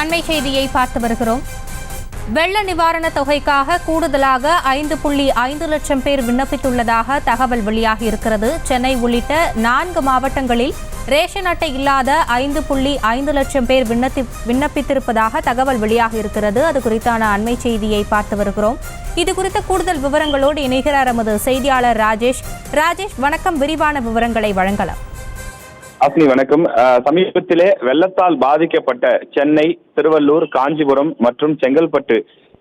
அண்மை செய்தியை பார்த்து வருகிறோம். வெள்ள நிவாரண தொகைக்காக கூடுதலாக 5.5 லட்சம் பேர் விண்ணப்பித்துள்ளதாக தகவல் வெளியாகி இருக்கிறது. சென்னை உள்ளிட்ட 4 மாவட்டங்களில் ரேஷன் அட்டை இல்லாத 5.5 லட்சம் பேர் விண்ணப்பித்திருப்பதாக தகவல் வெளியாகி இருக்கிறது. அது குறித்தான அண்மை செய்தியை பார்த்து வருகிறோம். இது குறித்த கூடுதல் விவரங்களோடு இணைகிறார் நமது செய்தியாளர் ராஜேஷ். வணக்கம். விரிவான விவரங்களை வழங்கலாம். அஸ்னி வணக்கம். சமீபத்திலே வெள்ளத்தால் பாதிக்கப்பட்ட சென்னை, திருவள்ளூர், காஞ்சிபுரம் மற்றும் செங்கல்பட்டு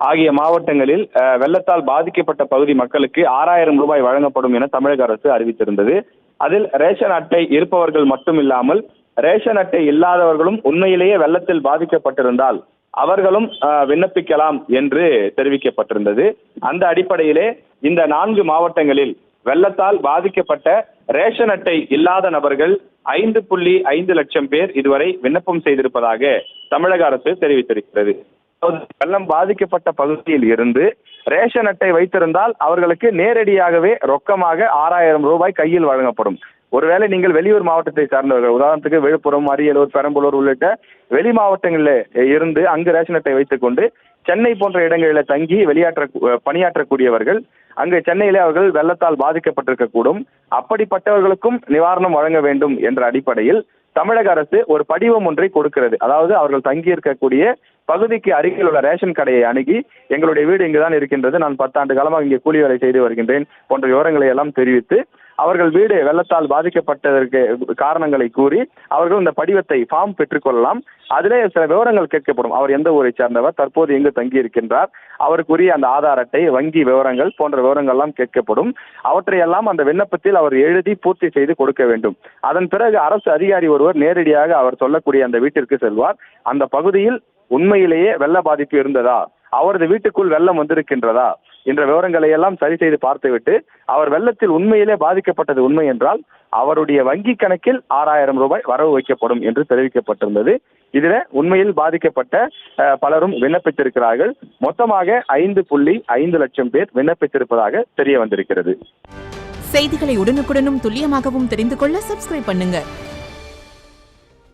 ஆகிய மாவட்டங்களில் வெள்ளத்தால் பாதிக்கப்பட்ட பகுதி மக்களுக்கு 6000 ரூபாய் வழங்கப்படும் என தமிழக அரசு அறிவித்திருந்தது. அதில் ரேஷன் அட்டை இருப்பவர்கள் மட்டும் இல்லாமல் ரேஷன் அட்டை இல்லாதவர்களும் உண்மையிலேயே வெள்ளத்தில் பாதிக்கப்பட்டிருந்தால் அவர்களும் விண்ணப்பிக்கலாம் என்று தெரிவிக்கப்பட்டிருந்தது. அந்த அடிப்படையிலே இந்த 4 மாவட்டங்களில் வெள்ளத்தால் பாதிக்கப்பட்ட ரேஷன் அட்டை இல்லாத நபர்கள் 5.5 லட்சம் பேர் இதுவரை விண்ணப்பம் செய்திருப்பதாக தமிழக அரசு தெரிவித்திருக்கிறது. வெள்ளம் பாதிக்கப்பட்ட பகுதியில் இருந்து ரேஷன் அட்டை வைத்திருந்தால் அவர்களுக்கு நேரடியாகவே ரொக்கமாக 6000 ரூபாய் கையில் வழங்கப்படும். ஒருவேளை நீங்கள் வெளியூர் மாவட்டத்தை சார்ந்தவர்கள், உதாரணத்துக்கு விழுப்புரம், அரியலூர், பெரம்பலூர் உள்ளிட்ட வெளி மாவட்டங்களில் இருந்து அங்கு ரேஷன் அட்டை வைத்துக் கொண்டு சென்னை போன்ற இடங்களில் தங்கி பணியாற்றக்கூடியவர்கள் அங்கு சென்னையிலே அவர்கள் வெள்ளத்தால் பாதிக்கப்பட்டிருக்கக்கூடும். அப்படிப்பட்டவர்களுக்கும் நிவாரணம் வழங்க வேண்டும் என்ற அடிப்படையில் தமிழக அரசு ஒரு படிவம் ஒன்றை கொடுக்கிறது. அதாவது அவர்கள் தங்கியிருக்கக்கூடிய பகுதிக்கு அருகில் உள்ள ரேஷன் கடையை அணுகி, எங்களுடைய வீடு இங்குதான் இருக்கின்றது, நான் 10 ஆண்டு காலமாக இங்கே கூலி வேலை செய்து வருகின்றேன் போன்ற விவரங்களை எல்லாம் தெரிவித்து அவர்கள் வீடு வெள்ளத்தால் பாதிக்கப்பட்டதற்கு காரணங்களை கூறி அவர்கள் இந்த படிவத்தை ஃபார்ம் பெற்றுக்கொள்ளலாம். அதிலே சில விவரங்கள் கேட்கப்படும். அவர் எந்த ஊரை சார்ந்தவர், தற்போது எங்கு தங்கி இருக்கின்றார், அவருக்குரிய அந்த ஆதார் அட்டை, வங்கி விவரங்கள் போன்ற விவரங்கள் எல்லாம் கேட்கப்படும். அவற்றையெல்லாம் அந்த விண்ணப்பத்தில் அவர் எழுதி பூர்த்தி செய்து கொடுக்க வேண்டும். அதன் பிறகு அரசு அதிகாரி ஒருவர் நேரடியாக அவர் சொல்லக்கூடிய அந்த வீட்டிற்கு செல்வார். அந்த பகுதியில் உண்மையிலேயே வெள்ள பாதிப்பு இருந்ததா, அவரது வீட்டுக்குள் வெள்ளம் வந்திருக்கின்றதா என்ற விவரங்களை எல்லாம் சரி செய்து பார்த்துவிட்டு அவர் வெள்ளத்தில் உண்மையிலே பாதிக்கப்பட்டது உண்மை என்றால் அவருடைய வங்கி கணக்கில் 6000 ரூபாய் வரவு வைக்கப்படும் என்று தெரிவிக்கப்பட்டிருந்தது. இதில் உண்மையில் பாதிக்கப்பட்ட பலரும் விண்ணப்பித்திருக்கிறார்கள். மொத்தமாக 5.5 லட்சம் பேர் விண்ணப்பித்திருப்பதாக தெரிய வந்திருக்கிறது. செய்திகளை உடனுக்குடனும் துல்லியமாகவும் தெரிந்து கொள்ள சப்ஸ்கிரைப் பண்ணுங்க.